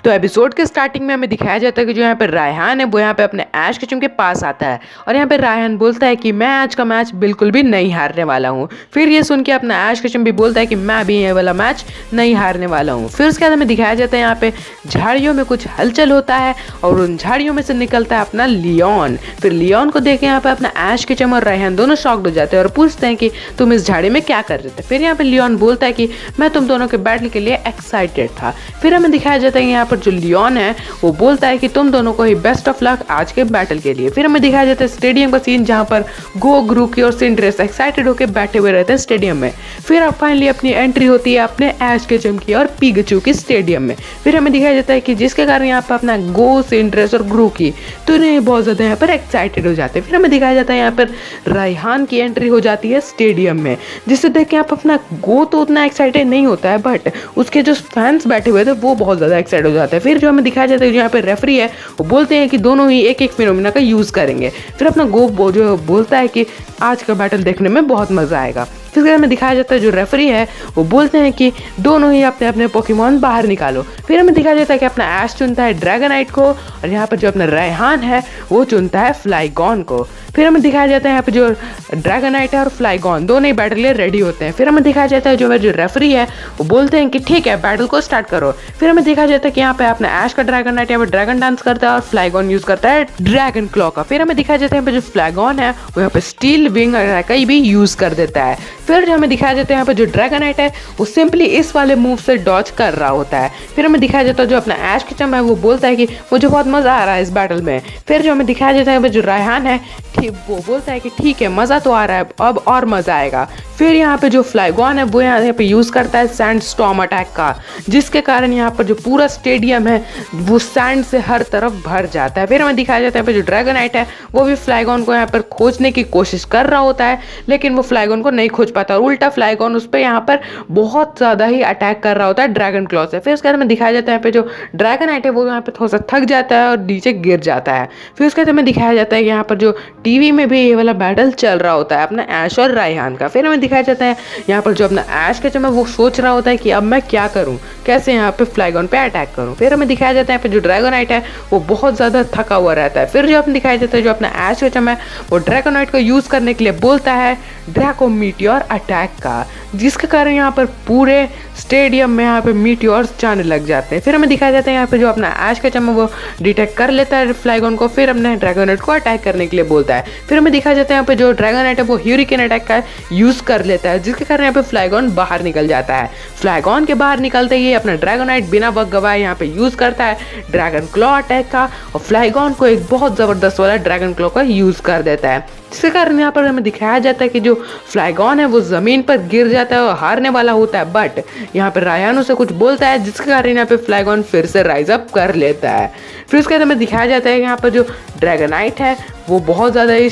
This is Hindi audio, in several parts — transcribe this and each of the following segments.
तो एपिसोड के स्टार्टिंग में हमें दिखाया जाता है कि जो यहाँ पे रायहान है वो यहाँ पे अपने ऐश केचुम के पास आता है और यहाँ पे रायहान बोलता है कि मैं आज का मैच बिल्कुल भी नहीं हारने वाला हूँ। फिर ये सुन के अपना ऐश केचुम भी बोलता है कि मैं भी ये वाला मैच नहीं हारने वाला हूँ। फिर उसके बाद हमें दिखाया जाता है यहाँ पे झाड़ियों में कुछ हलचल होता है और उन झाड़ियों में से निकलता है अपना लियोन। फिर लियोन को देख के यहाँ पे अपना ऐश केचुम और रायहान दोनों शॉक्ड हो जाते हैं और पूछते हैं कि तुम इस झाड़ी में क्या कर रहे थे। फिर यहाँ पे लियोन बोलता है कि मैं तुम दोनों के बैटल के लिए एक्साइटेड था। फिर हमें दिखाया जाता है यहाँ पर जो लियोन है वो बोलता है कि तुम दोनों को ही बेस्ट ऑफ लक आज के बैटल के लिए। फिर हमें दिखाया जाता है स्टेडियम का सीन जहाँ पर गो, ग्रूकी और सिंड्रेस एक्साइटेड होकर बैठे हुए रहते हैं स्टेडियम में। फिर अब फाइनली अपनी एंट्री होती है अपने ऐश केचुम की और पिकाचू की स्टेडियम में। फिर हमें दिखाया जाता है कि जिसके कारण यहाँ पर अपना गो, सिंड्रेस और ग्रूकी तो इन्हें बहुत ज़्यादा यहाँ पर एक्साइटेड हो जाते हैं। फिर हमें दिखाया जाता है यहाँ पर रायहान की एंट्री हो जाती है स्टेडियम में, जिससे देख के यहाँ पर अपना गो तो उतना एक्साइटेड नहीं होता है बट उसके जो फैंस बैठे हुए थे वो बहुत ज़्यादा एक्साइटेड हो जाते हैं। फिर जो हमें दिखाया जाता है जो यहाँ पे रेफरी है वो बोलते हैं कि दोनों ही एक एक फिनोमिना का यूज़ करेंगे। फिर अपना गो जो बोलता है कि आज का बैटल देखने में बहुत मज़ा आएगा। फिर हमें दिखाया जाता है जो रेफरी है वो बोलते हैं कि दोनों ही अपने अपने पोकेमॉन बाहर निकालो। फिर हमें दिखाया जाता है कि अपना ऐश चुनता है ड्रैगनाइट को और यहाँ पर जो अपना रायहान है वो चुनता है फ्लाइगॉन को। फिर हमें दिखाया जाता है यहाँ पे जो ड्रैगनाइट है और फ्लाइगॉन दोनों ही बैटल के लिए रेडी होते हैं। फिर हमें दिखाया जाता है जो रेफरी है वो बोलते हैं कि ठीक है बैटल को स्टार्ट करो। फिर हमें दिखाया जाता है कि यहाँ पे अपना ऐश का ड्रैगनाइट यहाँ पे ड्रैगन डांस करता है और फ्लाइगॉन यूज करता है ड्रैगन क्लॉ का। फिर हमें दिखाया जाता है यहाँ पे जो फ्लाइगॉन है वो यहाँ पे स्टील विंग अटैक भी यूज कर देता है। फिर जो हमें दिखाया जाता है यहाँ पे जो ड्रैगनाइट है वो सिंपली इस वाले मूव से डॉज कर रहा होता है। फिर हमें दिखाया जाता है जो अपना ऐश केचुम है वो बोलता है कि मुझे बहुत मज़ा आ रहा है इस बैटल में। फिर जो हमें दिखाया जाता है जो रायहान है वो बोलता है कि ठीक है मज़ा तो आ रहा है अब और मज़ा आएगा। फिर यहाँ पे जो फ्लाइगॉन है वो यहाँ पे यूज़ करता है सैंड स्टॉर्म अटैक का, जिसके कारण यहाँ पर जो पूरा स्टेडियम है वो सैंड से हर तरफ भर जाता है। फिर हमें दिखाया जाता है यहाँ पे जो ड्रैगनाइट है वो भी फ्लाइगॉन को यहाँ पर खोजने की कोशिश कर रहा होता है लेकिन वो फ्लाइगॉन को नहीं खोज पाता और उल्टा फ्लाइगॉन उस पर यहाँ पर बहुत ज़्यादा ही अटैक कर रहा होता है ड्रैगन क्लॉ से। फिर उसके बाद हमें दिखाया जाता है यहाँ पे जो ड्रैगनाइट है वो यहाँ पे थोड़ा सा थक जाता है और नीचे गिर जाता है। फिर उसके बाद हमें दिखाया जाता है कि यहाँ पर जो टीवी में भी ये वाला बैटल चल रहा होता है अपना ऐश और रायहान का। फिर हमें दिखाया जाता है यहाँ पर जो अपना ऐश केचुम है वो सोच रहा होता है कि अब मैं क्या करूँ, कैसे यहाँ पे फ्लाइगॉन पे अटैक करूँ। फिर हमें दिखाया जाता है यहाँ पे जो ड्रैगनाइट है वो बहुत ज़्यादा थका हुआ रहता है। फिर जो हमें दिखाया जाता है जो अपना ऐश केचुम है वो ड्रैगनाइट को यूज़ करने के लिए बोलता है ड्रैको मीटियोर अटैक का, जिसके कारण यहाँ पर पूरे स्टेडियम में यहाँ पे मीटियोर्स जाने लग जाते हैं। फिर हमें दिखाया जाता है यहाँ पे जो अपना ऐश केचुम है वो डिटेक्ट कर लेता है फ्लाइगॉन को, फिर अपने ड्रैगनाइट को अटैक करने के लिए बोलता है। फिर हमें दिखाया जाता है यहाँ पे जो ड्रैगनाइट है वो ह्यूरिकेन अटैक का यूज़ कर लेता है, जिसके कारण यहाँ पे फ्लाइगॉन बाहर निकल जाता है। फ्लाइगॉन के बाहर निकलते ही अपना ड्रैगनाइट बिना वक्त गवाए यहाँ पे यूज़ करता है ड्रैगन क्लॉ अटैक का और फ्लाइगॉन को एक बहुत ज़बरदस्त वाला ड्रैगन क्लॉ का यूज़ कर देता है, जिसके कारण यहाँ पर हमें दिखाया जाता है कि जो फ्लाइगॉन है वो ज़मीन पर गिर जाता है और हारने वाला होता है बट यहाँ पर रायहान उसे कुछ बोलता है जिसके कारण यहाँ पे फ्लाइगॉन फिर से राइज अप कर लेता है। फिर उसके बाद हमें दिखाया जाता है कि यहाँ पर जो ड्रैगनाइट है वो बहुत ज़्यादा ही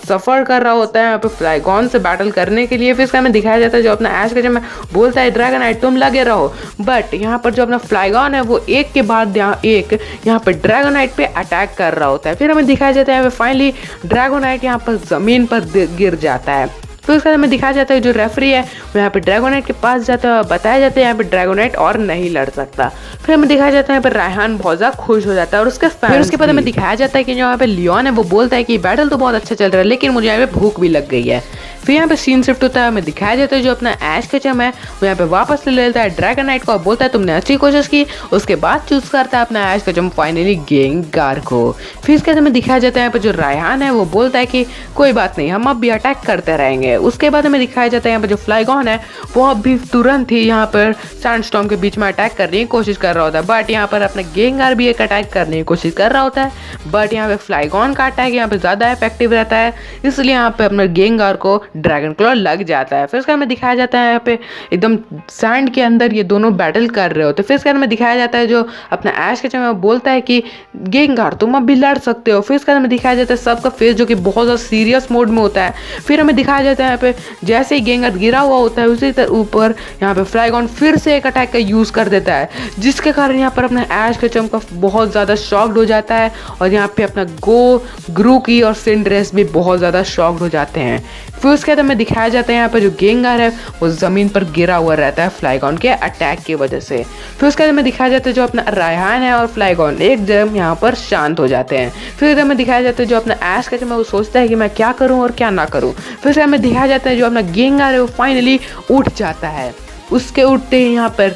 सफ़र कर रहा होता है यहाँ पे फ्लाइगॉन से बैटल करने के लिए। फिर इसका हमें दिखाया जाता है जो अपना ऐश केचुम है बोलता है ड्रैगनाइट तुम लगे रहो, बट यहाँ पर जो अपना फ्लाइगॉन है वो एक के बाद एक यहाँ पे ड्रैगनाइट पे अटैक कर रहा होता है। फिर हमें दिखाया जाता है फाइनली ड्रैगनाइट यहाँ पर ज़मीन पर गिर जाता है। फिर उसके बाद हमें दिखाया जाता है जो रेफरी है वो यहाँ पे ड्रैगनाइट के पास जाता है, बताया जाता है यहाँ पे ड्रैगनाइट और नहीं लड़ सकता। फिर हमें दिखाया जाता है यहाँ पे रायहान बहुत ज़्यादा खुश हो जाता है और उसके बाद हमें दिखाया जाता है कि जो यहाँ पे लियोन है वो बोलता है कि बैटल तो बहुत अच्छा चल रहा है लेकिन मुझे यहाँ पे भूख भी लग गई है। फिर यहाँ पे सीन शिफ्ट होता है, हमें दिखाया जाता है जो अपना ऐश केचुम है वो यहाँ पे वापस ले लेता है ड्रैगनाइट को और बोलता है तुमने अच्छी कोशिश की। उसके बाद चूज करता है अपना ऐश केचुम फाइनली गेंगार को। फिर इसके बाद हमें दिखाया जाता है यहाँ पे जो रायहान है वो बोलता है कि कोई बात नहीं हम अब भी अटैक करते रहेंगे। उसके बाद हमें दिखाया जाता है यहाँ पे जो फ्लाइगॉन है वो अब भी तुरंत ही यहाँ पर सैंडस्टॉर्म के बीच में अटैक करने की कोशिश कर रहा होता है बट यहाँ पर अपना गेंगार भी एक अटैक करने की कोशिश कर रहा होता है बट यहाँ पे फ्लाइगॉन का अटैक यहाँ पे ज़्यादा इफेक्टिव रहता है, इसलिए यहाँ पे अपना गेंगार को ड्रैगन क्लॉ लग जाता है। फिर उसके हमें दिखाया जाता है यहाँ पे एकदम सैंड के अंदर ये दोनों बैटल कर रहे होते हैं। फिर उसके हमें दिखाया जाता है जो अपना ऐश केचुम है बोलता है कि गेंगार तुम अब भी लड़ सकते हो। फिर उसके हमें दिखाया जाता है सबका फेस जो कि बहुत ज़्यादा सीरियस मोड में होता है। फिर हमें दिखाया जाता है यहाँ पे जैसे ही गेंगार गिरा हुआ होता है उसी ऊपर यहाँ पे फ्लाइगॉन फिर से एक अटैक का यूज़ कर देता है, जिसके जिसके कारण यहाँ पर अपना ऐश केचम का बहुत ज़्यादा शॉक्ड हो जाता है और यहाँ पे अपना ग्रूकी और सिंड्रेस भी बहुत ज़्यादा शॉक्ड हो जाते हैं। फिर उसके बाद हमें दिखाया जाता है यहाँ पर जो गेंगार है वो ज़मीन पर गिरा हुआ रहता है फ्लाइगॉन के अटैक की वजह से। फिर उसके बाद हमें दिखाया जाता है जो अपना रायहान है और फ्लाइगॉन एकदम यहाँ पर शांत हो जाते हैं। फिर हमें दिखाया जाता है जो अपना ऐश केचम है वो सोचता है कि मैं क्या करूँ और क्या ना करूँ। फिर से हमें दिखाया जाता है जो अपना गेंगार है वो फाइनली उठ जाता है। उसके उठते ही यहाँ पर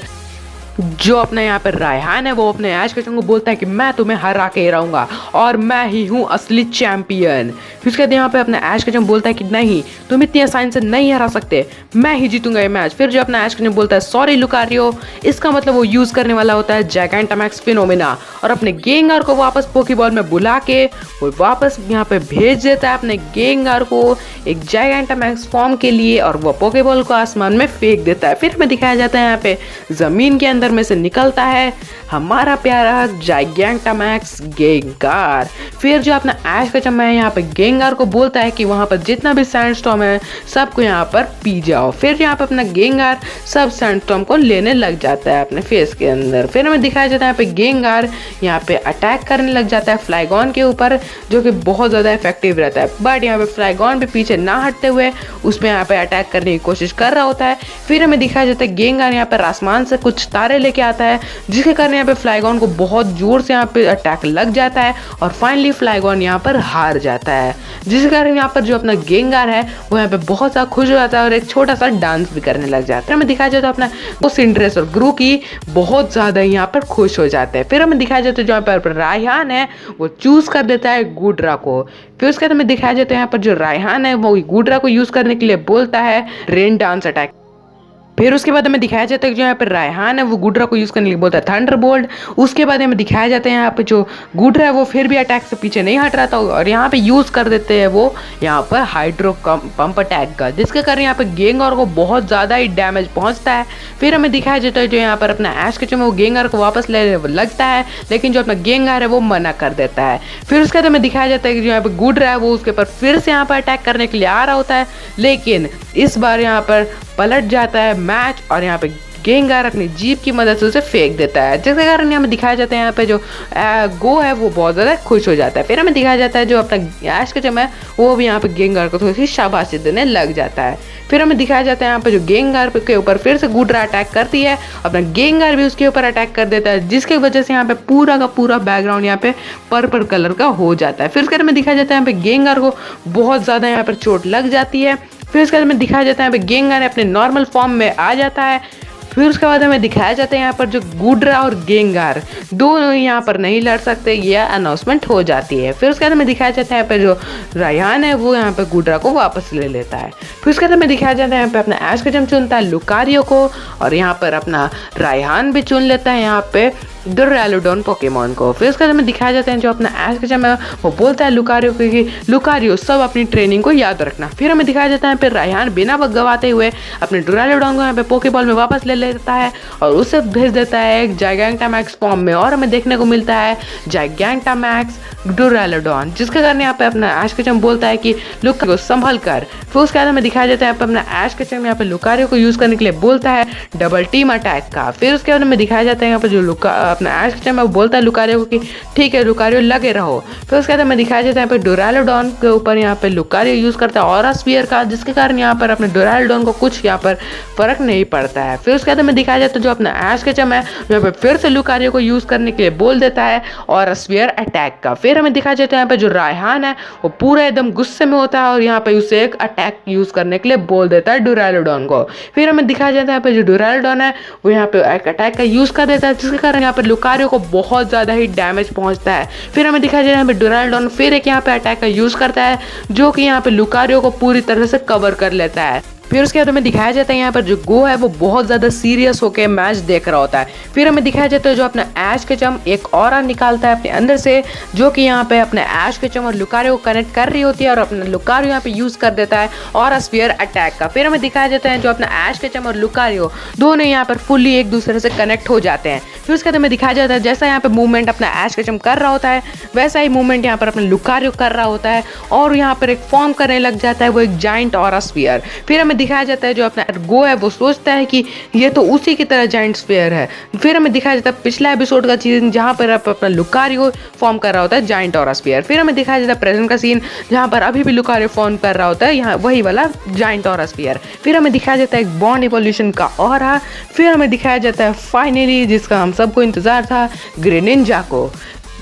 जो अपना यहाँ पर रायहान है वो अपने ऐश केचम को बोलता है कि मैं तुम्हें हरा के रहूंगा और मैं ही हूँ असली चैंपियन। फिर उसके बाद यहाँ पे अपना ऐश केचम बोलता है कि नहीं, तुम इतनी आसानी से नहीं हरा सकते, मैं ही जीतूंगा ये मैच। फिर जो अपना ऐश केचम बोलता है सॉरी लुकारियो, इसका मतलब वो यूज़ करने वाला होता है जैगेंटामैक्स फिनोमेना और अपने गेंगार को वापस पोकेबॉल में बुला के वो वापस यहाँ पे भेज देता है अपने गेंगार को एक जैगेंटामैक्स फॉर्म के लिए और वो पोकेबॉल को आसमान में फेंक देता है। फिर हमें दिखाया जाता है यहाँ पे ज़मीन के अंदर में से निकलता है हमारा प्यारा जैगेंटामैक्स गेंगार। फिर जो अपना ऐश केचम है यहाँ पे गेंगार को बोलता है कि वहाँ पर जितना भी सैंडस्टॉर्म है सबको यहाँ पर पी जाओ। फिर यहाँ पे अपना गेंगार सब सैंडस्टॉर्म को लेने लग जाता है अपने फेस के अंदर। फिर हमें दिखाया जाता है यहाँ पे गेंगार यहाँ पे अटैक करने लग जाता है फ्लाइगॉन के ऊपर जो कि बहुत ज़्यादा इफेक्टिव रहता है, बट यहाँ पे फ्लाइगॉन भी पीछे ना हटते हुए उसमें यहाँ पे अटैक करने की कोशिश कर रहा होता है। फिर हमें दिखाया जाता है गेंगार यहाँ पर आसमान से कुछ तारे लेके आता है जिसके कारण यहाँ पे फ्लाइगॉन को बहुत जोर से यहाँ पे अटैक लग जाता है और फाइनली फ्लाइगॉन यहाँ पर हार जाता है, जिसके कारण यहाँ पर जो अपना गेंगार है वो यहाँ पे बहुत ज़्यादा खुश हो जाता है और एक छोटा सा डांस भी करने लग जाता है। हमें दिखाया जाता है अपना वो सिंड्रेस और ग्रूकी बहुत ज़्यादा यहाँ पर खुश हो जाते हैं। फिर हमें दिखाया जाता है जो यहाँ पर रायहान है वो चूज़ कर देता है गुड्रा को। फिर उसके बाद हमें दिखाया जाता है यहाँ पर जो रायहान है वो गुड्रा को यूज़ करने के लिए बोलता है रेन डांस अटैक। फिर उसके बाद हमें दिखाया जाता है कि जो यहाँ पर रायहान है वो गुड्रा को यूज़ करने के लिए बोलता है थंडरबोल्ट। उसके बाद हमें दिखाया जाता है यहाँ पे जो गुड्रा है वो फिर भी अटैक से पीछे नहीं हट रहा था और यहाँ पे यूज़ कर देते हैं वो यहाँ पर हाइड्रो पंप अटैक का, जिसके कारण यहाँ पे गेंगार को बहुत ज़्यादा ही डैमेज पहुँचता है। फिर हमें दिखाया जाता है जो यहाँ पर अपना ऐश केचम है वो गेंगार को वापस ले लगता है, लेकिन जो अपना गेंगार है वो मना कर देता है। फिर उसके बाद हमें दिखाया जाता है कि जो यहाँ पर गुड्रा है वो उसके ऊपर फिर से यहाँ पर अटैक करने के लिए आ रहा होता है, लेकिन इस बार यहाँ पर पलट जाता है मैच और यहाँ पे गेंगार अपनी जीप की मदद से उसे फेंक देता है, जिसके कारण हमें दिखाया जाता है यहाँ पे जो गो है वो बहुत ज़्यादा खुश हो जाता है। फिर हमें दिखाया जाता है जो अपना ऐश केचम है वो भी यहाँ पे गेंगार को थोड़ी सी शाबाशी देने लग जाता है। फिर हमें दिखाया जाता है यहाँ पे जो गेंगार के ऊपर फिर से गुड्रा अटैक करती है, अपना गेंगार भी उसके ऊपर अटैक कर देता है, जिसकी वजह से यहाँ पे पूरा का पूरा बैकग्राउंड यहाँ पे पर्पल कलर का हो जाता है। फिर उसके बाद हमें दिखाया जाता है यहाँ पे गेंगार को बहुत ज़्यादा यहाँ पर चोट लग जाती है। फिर उसके बाद हमें दिखाया जाता है यहाँ पे गेंगार अपने नॉर्मल फॉर्म में आ जाता है। फिर उसके बाद हमें दिखाया जाता है यहाँ पर जो गुड्रा और गेंगार दोनों यहाँ पर नहीं लड़ सकते, यह अनाउंसमेंट हो जाती है। फिर उसके बाद हमें दिखाया जाता है यहाँ पर जो रायहान है वो यहाँ पर गुड्रा को वापस ले लेता है। फिर उसके बाद हमें दिखाया जाता है यहाँ पे अपना ऐश केचम चुनता है लुकारियो को और यहाँ पर अपना रायहान भी चुन लेता है यहाँ पे डुरालोडॉन पोकेमॉन को। फिर उसके बाद हमें दिखाया जाता है जो अपना ऐश केचम है वो बोलता है लुकारियो को कि लुकारियो सब अपनी ट्रेनिंग को याद रखना। फिर हमें दिखाया जाता है यहाँ पे रायहान बिना वक्त गवाते हुए अपने डुरालोडॉन को यहाँ पे पोकेबॉल में वापस ले लेता है और उसे भेज देता है एक जैगेंटामैक्स फॉर्म में और हमें देखने को मिलता है जैगेंटामैक्स डुरालोडॉन, जिसके कारण यहाँ पे अपना ऐश केचम बोलता है कि लुकारियो को संभल कर। फिर उसके बाद हमें दिखाया जाता है यहाँ पे अपना ऐश केचम यहाँ पे लुकारियो को यूज़ करने के लिए बोलता है डबल टीम अटैक का। फिर उसके बाद हमें दिखाया जाता है यहाँ पे जो अपना ऐश केचम है वो बोलता है लुकारियो को कि ठीक है लुकारियो लगे रहो। फिर उसके बाद हमें दिखाया जाता है यहाँ पे डुरालोडॉन के ऊपर यहाँ पे लुकारियो यूज़ करता है ऑरा स्फीयर का, जिसके कारण यहाँ पर अपने डुरालोडॉन को कुछ यहाँ पर फर्क नहीं पड़ता है। फिर उसके बाद हमें दिखाया जाता है जो अपना ऐश केचम है यहाँ पे फिर से लुकारियो को यूज़ करने के लिए बोल देता है ऑरा स्फीयर अटैक का। फिर हमें दिखाया जाता है यहाँ पे जो रायहान है वो पूरा एकदम गुस्से में होता है और यहाँ पे उसे एक अटैक यूज़ करने के लिए बोल देता है डुरालोडॉन को। फिर हमें दिखाया जाता है यहाँ पे जो डुरालोडॉन है वो यहाँ पे एक अटैक का यूज़ कर देता है, जिसके कारण यहाँ पे लुकारियो को बहुत ज़्यादा ही डैमेज पहुँचता है। फिर हमें दिखाया जाता है यहाँ पे डुरालोडॉन फिर एक यहाँ पे अटैक का यूज़ करता है जो कि यहाँ पे लुकारियो को पूरी तरह से कवर कर लेता है। फिर उसके बाद हमें दिखाया जाता है यहाँ पर जो गो है वो बहुत ज़्यादा सीरियस होकर मैच देख रहा होता है। फिर हमें दिखाया जाता है जो अपना ऐश केचम एक ऑरा निकालता है अपने अंदर से जो कि यहाँ पे अपने ऐश केचम और लुकारियो को कनेक्ट कर रही होती है और अपना लुकारियो यहाँ पे यूज़ कर देता है ऑरा स्फीयर अटैक का। फिर हमें दिखाया जाता है जो अपना ऐश केचम और लुकारियो दोनों यहाँ पर फुल्ली एक दूसरे से कनेक्ट हो जाते हैं। फिर उसके बाद हमें दिखाया जाता है जैसा यहाँ पे मूवमेंट अपना ऐश केचम कर रहा होता है वैसा ही मूवमेंट यहाँ पर अपना लुकारियो कर रहा होता है और यहाँ पर एक फॉर्म करने लग जाता है वो एक जाइंट ऑरा स्फीयर। फिर हमें हमें दिखाया जाता है जो अपना गो है वो सोचता है कि ये तो उसी की तरह जाइंट स्फीयर है। फिर हमें दिखाया जाता है पिछला एपिसोड का सीन जहाँ पर अपना लुकारियो फॉर्म कर रहा होता है जाइंट ऑरा स्फीयर। फिर हमें दिखाया जाता है प्रेजेंट का सीन जहाँ पर अभी भी लुकारियो फॉर्म कर रहा होता है यहाँ वही वाला जाइंट ऑरा स्फीयर। फिर हमें दिखाया जाता है एक बॉन्ड इवोल्यूशन का ऑरा। फिर हमें दिखाया जाता है फाइनली जिसका हम सबको इंतजार था, ग्रेनिंजा को।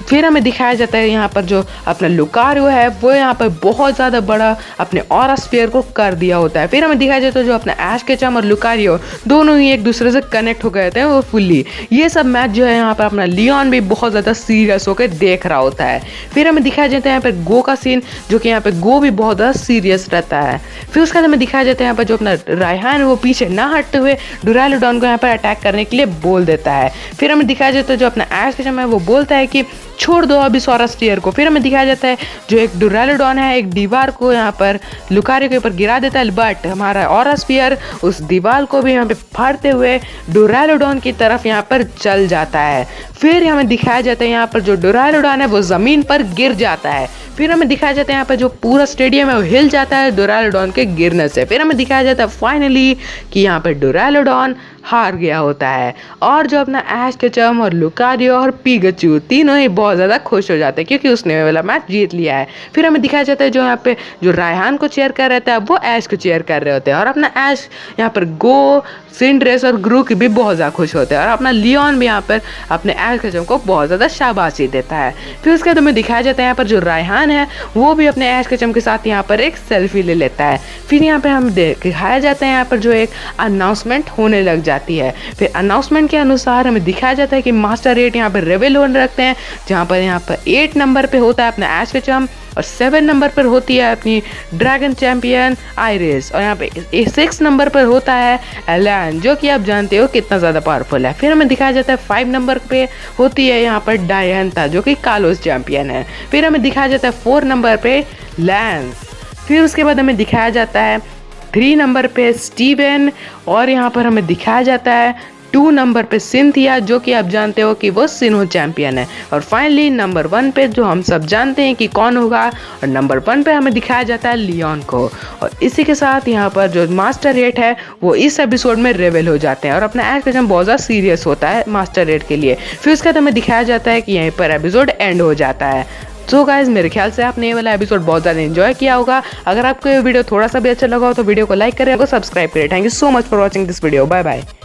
फिर हमें दिखाया जाता है यहाँ पर जो अपना लुकारियो है वो यहाँ पर बहुत ज़्यादा बड़ा अपने ऑरा स्फीयर को कर दिया होता है। फिर हमें दिखाया जाता है जो अपना ऐश केचम और लुकारियो दोनों ही एक दूसरे से कनेक्ट हो गए थे वो फुल्ली। ये सब मैच जो है यहाँ पर अपना लियोन भी बहुत ज़्यादा सीरियस होकर देख रहा होता है। फिर हमें दिखाया जाता है यहाँ पर गो का सीन जो कि यहाँ पर गो भी बहुत ज़्यादा सीरियस रहता है। फिर उसके बाद हमें दिखाया जाता है यहाँ पर जो अपना रायहान है वो पीछे ना हटते हुए डुरालोडॉन को यहाँ पर अटैक करने के लिए बोल देता है। फिर हमें दिखाया जाता है जो अपना ऐश केचम है वो बोलता है कि छोड़ दो अभी सौरा स्फीयर को। फिर हमें दिखाया जाता है जो एक डुरालोडॉन है एक दीवार को यहाँ पर लुकारियो के ऊपर गिरा देता है, बट हमारा ऑरा स्फीयर उस दीवार को भी यहाँ पे फाड़ते हुए डुरालोडॉन की तरफ यहाँ पर चल जाता है। फिर हमें दिखाया जाता है यहाँ पर जो डुरालोडॉन है वो ज़मीन पर गिर जाता है। फिर हमें दिखाया जाता है यहाँ पर जो पूरा स्टेडियम है वो हिल जाता है डुरालोडॉन के गिरने से। फिर हमें दिखाया जाता है फाइनली कि यहाँ पर डुरालोडॉन हार गया होता है और जो अपना ऐश केचम और लुकारियो और पिकाचू तीनों ही बहुत ज़्यादा खुश हो जाते हैं क्योंकि उसने वाला मैच जीत लिया है। फिर हमें दिखाया जाता है जो यहाँ पे जो रायहान को चेयर कर रहता है वो ऐश को चेयर कर रहे होते हैं और अपना ऐश यहाँ पर गो, सिंड्रेस और ग्रू की भी बहुत ज़्यादा खुश होते हैं और अपना लियोन भी यहाँ पर अपने ऐश केचम को बहुत ज़्यादा शाबाशी देता है। फिर उसके बाद हमें दिखाया जाता है यहाँ पर जो रायहान है वो भी अपने ऐश केचम के साथ यहाँ पर एक सेल्फी ले लेता है। फिर यहाँ पर हम दिखाया जाता है यहाँ पर जो एक अनाउंसमेंट होने लग जाती है। फिर अनाउंसमेंट के अनुसार हमें दिखाया जाता है कि मास्टर 8 यहाँ पर रेवेल होने रखते हैं जहाँ पर 8 नंबर पे होता है अपना ऐश केचम और 7 नंबर पर होती है अपनी ड्रैगन चैंपियन आइरिस और यहाँ पे 6 नंबर पर होता है एलान जो कि आप जानते हो कितना ज़्यादा पावरफुल है। फिर हमें दिखाया जाता है 5 नंबर पे होती है यहाँ पर डायंता जो कि कालोस चैंपियन है। फिर हमें दिखाया जाता है 4 नंबर पे लैंस। फिर उसके बाद हमें दिखाया जाता है 3 नंबर पे स्टीवन और यहाँ पर हमें दिखाया जाता है 2 नंबर पे सिंथिया जो कि आप जानते हो कि वो सिन्हो चैंपियन है। और फाइनली नंबर 1 पे जो हम सब जानते हैं कि कौन होगा और नंबर 1 पे हमें दिखाया जाता है लियोन को। और इसी के साथ यहाँ पर जो मास्टर 8 है वो इस एपिसोड में रेवेल हो जाते हैं और अपना ऐश केचम बहुत ज़्यादा सीरियस होता है मास्टर 8 के लिए। फिर उसके बाद हमें दिखाया जाता है कि यहीं पर एपिसोड एंड हो जाता है। सो गाइज मेरे ख्याल से आपने ये वाला एपिसोड बहुत ज़्यादा एंजॉय किया होगा। अगर आपको ये वीडियो थोड़ा सा भी अच्छा लगा हो तो वीडियो को लाइक करें और सब्सक्राइब करें। Thank you so much for watching this video. Bye bye.